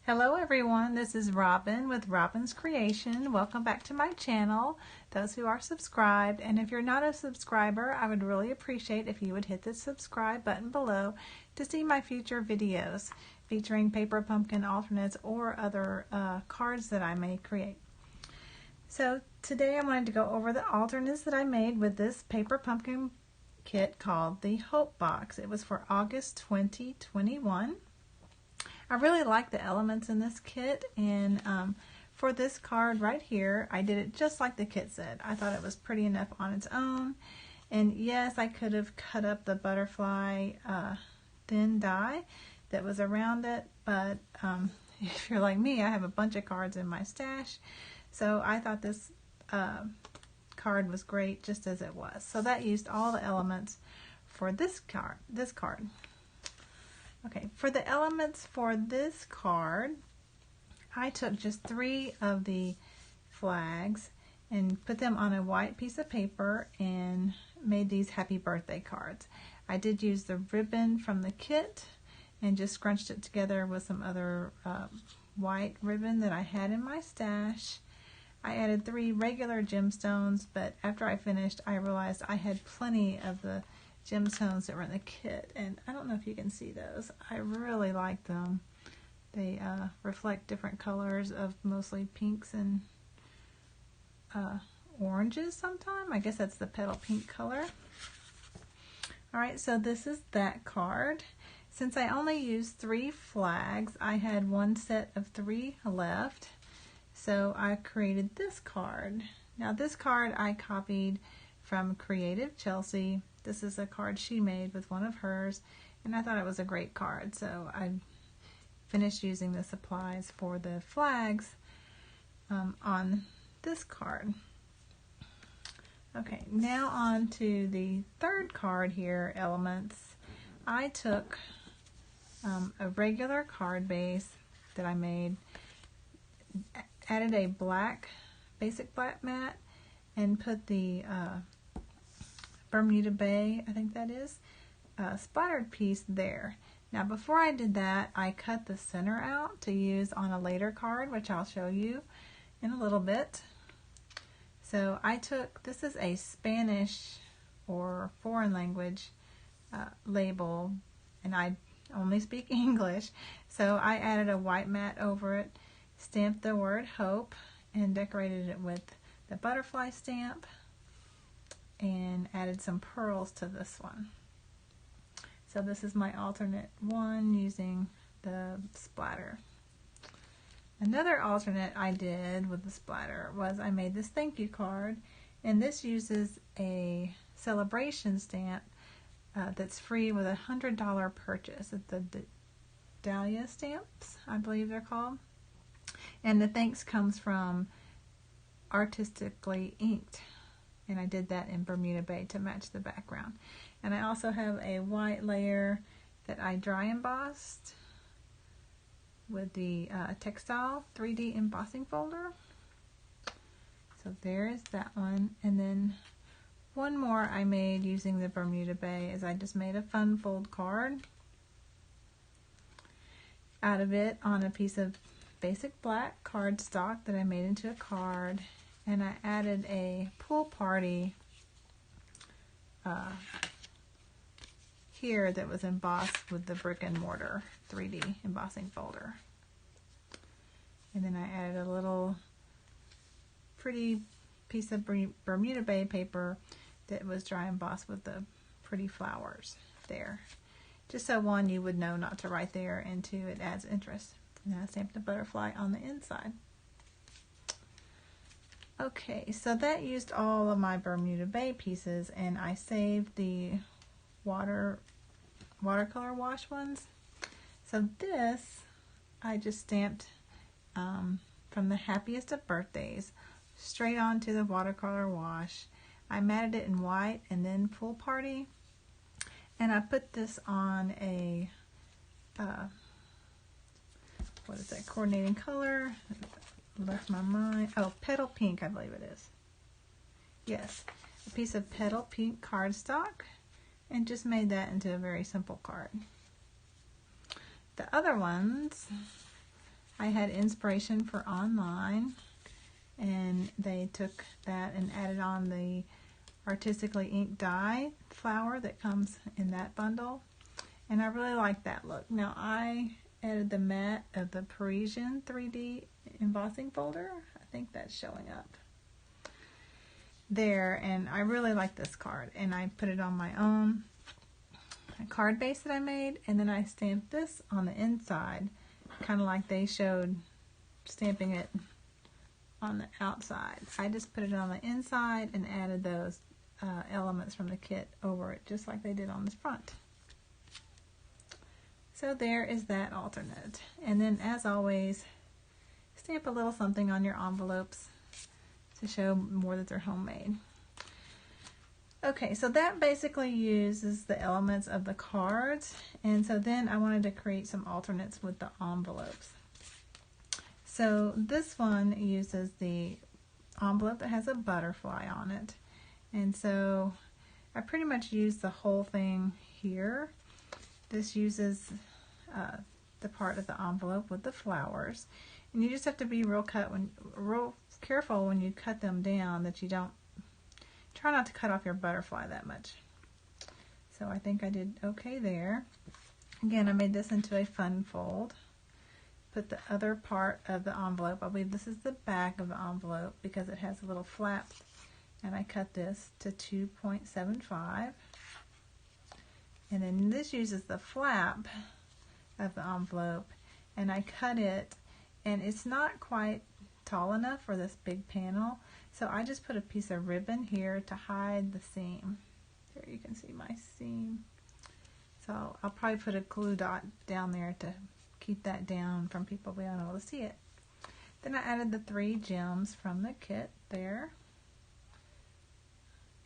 Hello everyone, this is Robin with Robin's Creation. Welcome back to my channel, those who are subscribed. And if you're not a subscriber, I would really appreciate if you would hit the subscribe button below to see my future videos featuring paper pumpkin alternates or other cards that I may create. So today I wanted to go over the alternates that I made with this paper pumpkin kit called the Hope Box. It was for August 2021. I really like the elements in this kit, and for this card right here, I did it just like the kit said. I thought it was pretty enough on its own, and yes, I could have cut up the butterfly thin die that was around it, but if you're like me, I have a bunch of cards in my stash, so I thought this card was great just as it was. So that used all the elements for this card. Okay, for the elements for this card, I took just 3 of the flags and put them on a white piece of paper and made these happy birthday cards. I did use the ribbon from the kit and just scrunched it together with some other white ribbon that I had in my stash. I added 3 regular gemstones, but after I finished, I realized I had plenty of the gemstones that were in the kit, and I don't know if you can see those. I really like them. They reflect different colors of mostly pinks and oranges sometimes. I guess that's the petal pink color. Alright, so this is that card. Since I only used 3 flags, I had one set of 3 left, so I created this card. Now this card I copied from Creative Chelsea. This is a card she made with one of hers, and I thought it was a great card, so I finished using the supplies for the flags on this card. Okay, now on to the third card here, elements. I took a regular card base that I made, added a basic black mat, and put the Bermuda Bay, I think that is, splattered piece there. Now before I did that, I cut the center out to use on a later card, which I'll show you in a little bit. So I took, this is a Spanish or foreign language label, and I only speak English, so I added a white mat over it, stamped the word hope, and decorated it with the butterfly stamp, and added some pearls to this one. So this is my alternate one using the splatter. Another alternate I did with the splatter was I made this thank you card, and this uses a Sale-a-Bration stamp that's free with a $100 purchase. It's the Dahlia stamps, I believe they're called. And the thanks comes from Artistically Inked. And I did that in Bermuda Bay to match the background. And I also have a white layer that I dry embossed with the textile 3D embossing folder. So there's that one. And then one more I made using the Bermuda Bay is I just made a fun fold card out of it on a piece of basic black cardstock that I made into a card. And I added a pool party here that was embossed with the brick and mortar 3D embossing folder. And then I added a little pretty piece of Bermuda Bay paper that was dry embossed with the pretty flowers there. Just so one, you would know not to write there, and 2, it adds interest. And I stamped the butterfly on the inside. Okay, so that used all of my Bermuda Bay pieces, and I saved the watercolor wash ones. So this, I just stamped from the happiest of birthdays straight onto the watercolor wash. I matted it in white and then pool party, and I put this on a what is that, coordinating color? Left my mind. Oh, petal pink, I believe it is. Yes, a piece of petal pink cardstock, and just made that into a very simple card. The other ones I had inspiration for online, and they took that and added on the artistically inked die flower that comes in that bundle, and I really like that look. Now I added the matte of the Parisian 3D embossing folder. I think that's showing up there, and I really like this card, and I put it on my own card base that I made, and then I stamped this on the inside, kind of like they showed stamping it on the outside. I just put it on the inside and added those elements from the kit over it, just like they did on the front. So there is that alternate. And then, as always, stamp a little something on your envelopes to show more that they're homemade. Okay, so that basically uses the elements of the cards, and so then I wanted to create some alternates with the envelopes. So this one uses the envelope that has a butterfly on it, and so I pretty much used the whole thing here. This uses the part of the envelope with the flowers, and you just have to be real careful when you cut them down that you don't try not to cut off your butterfly that much. So I think I did okay there. Again, I made this into a fun fold. Put the other part of the envelope, I believe this is the back of the envelope because it has a little flap, and I cut this to 2.75. And then this uses the flap of the envelope, and I cut it, and it's not quite tall enough for this big panel, so I just put a piece of ribbon here to hide the seam. There you can see my seam. So I'll probably put a glue dot down there to keep that down from people being able to see it. Then I added the 3 gems from the kit there,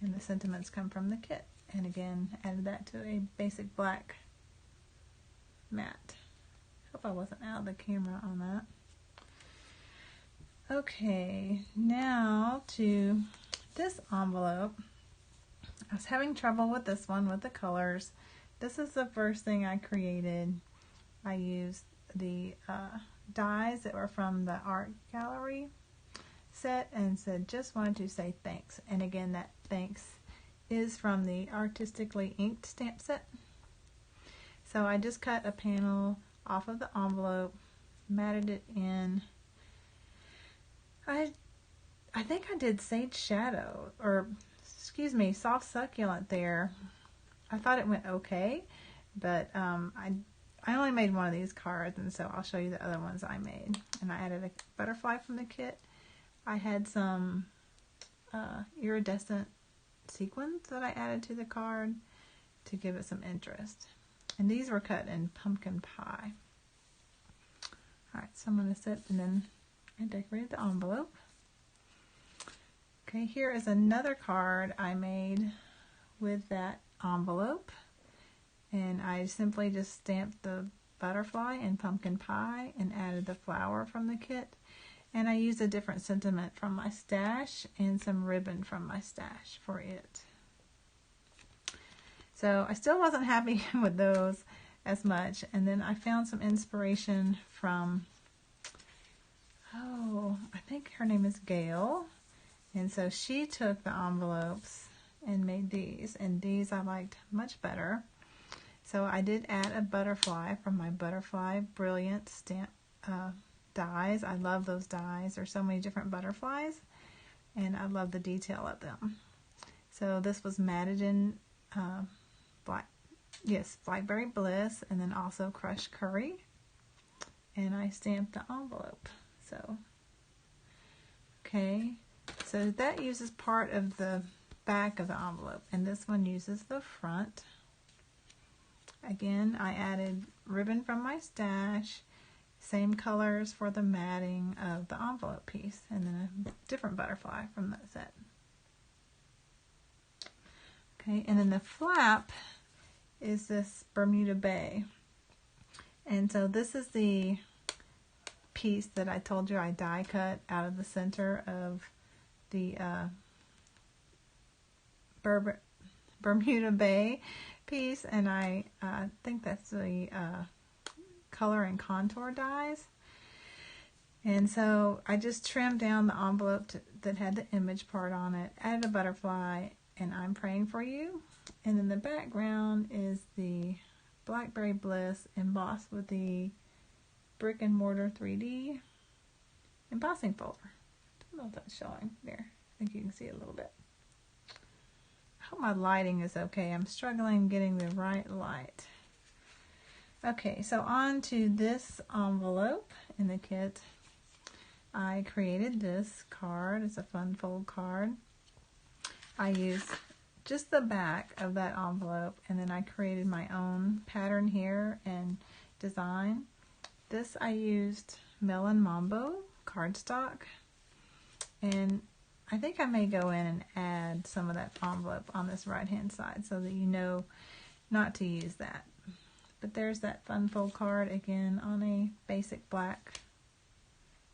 and the sentiments come from the kit. And again, added that to a basic black mat. Hope I wasn't out of the camera on that. Okay, now to this envelope. I was having trouble with this one with the colors. This is the first thing I created. I used the dies that were from the art gallery set and just wanted to say thanks. And again, that thanks is from the artistically inked stamp set. So I just cut a panel off of the envelope, matted it in. I think I did Sage Shadow, or excuse me, Soft Succulent there. I thought it went okay, but I only made one of these cards, and so I'll show you the other ones I made. And I added a butterfly from the kit. I had some iridescent sequins that I added to the card to give it some interest. And these were cut in pumpkin pie. Alright, so I'm going to sit, and then I decorated the envelope. Okay, here is another card I made with that envelope. And I simply just stamped the butterfly in pumpkin pie and added the flower from the kit. And I used a different sentiment from my stash and some ribbon from my stash for it. So I still wasn't happy with those as much. And then I found some inspiration from, I think her name is Gail. And so she took the envelopes and made these. And these I liked much better. So I did add a butterfly from my Butterfly Brilliant stamp dies. I love those dies. There's so many different butterflies, and I love the detail of them. So this was matted in Blackberry Bliss, and then also crushed curry. And I stamped the envelope. So, okay, so that uses part of the back of the envelope, and this one uses the front. Again, I added ribbon from my stash, same colors for the matting of the envelope piece, and then a different butterfly from that set. Okay, and then the flap is this Bermuda Bay. And so this is the piece that I told you I die cut out of the center of the Bermuda Bay piece, and I think that's the color and contour dies. And so I just trimmed down the envelope that had the image part on it, added a butterfly, and I'm praying for you. And then the background is the Blackberry Bliss embossed with the Brick and Mortar 3D embossing folder. I don't know if that's showing there. I think you can see it a little bit. I hope my lighting is okay. I'm struggling getting the right light. Okay, so on to this envelope in the kit. I created this card. It's a fun fold card. I used just the back of that envelope, and then I created my own pattern here and design. This I used Melon Mambo cardstock, and I think I may go in and add some of that envelope on this right hand side so that you know not to use that. But there's that fun fold card again on a basic black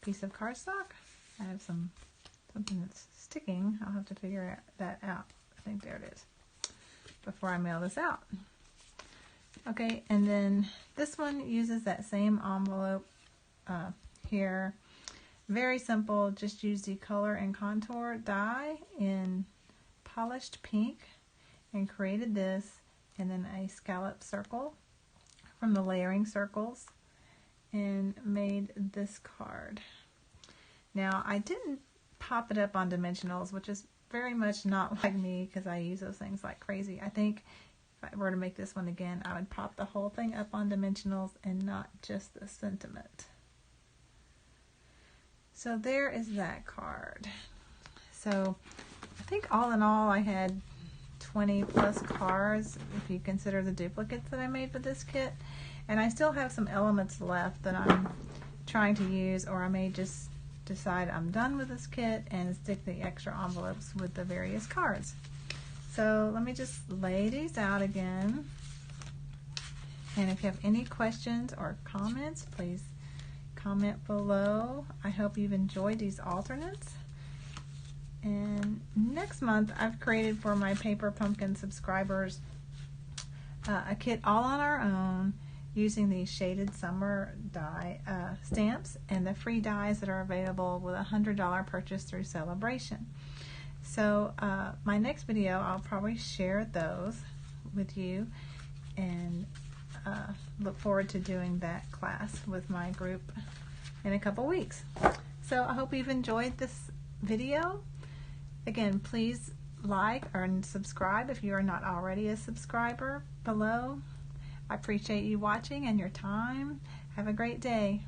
piece of cardstock. I have something that's sticking. I'll have to figure that out. I think there it is before I mail this out. Okay, and then this one uses that same envelope here. Very simple. Just use the color and contour die in polished pink and created this, and then a scallop circle from the layering circles, and made this card. Now I didn't pop it up on dimensionals, which is very much not like me because I use those things like crazy. I think if I were to make this one again, I would pop the whole thing up on dimensionals and not just the sentiment. So there is that card. So I think all in all I had 20 plus cards if you consider the duplicates that I made for this kit, and I still have some elements left that I'm trying to use, or I may just decide I'm done with this kit and stick the extra envelopes with the various cards. So let me just lay these out again, and if you have any questions or comments, please comment below. I hope you've enjoyed these alternates. And next month I've created for my Paper Pumpkin subscribers a kit all on our own using the shaded summer die stamps and the free dies that are available with a $100 purchase through Sale-a-Bration. So my next video I'll probably share those with you, and look forward to doing that class with my group in a couple weeks. So I hope you've enjoyed this video. Again, please like and subscribe if you are not already a subscriber below. I appreciate you watching and your time. Have a great day.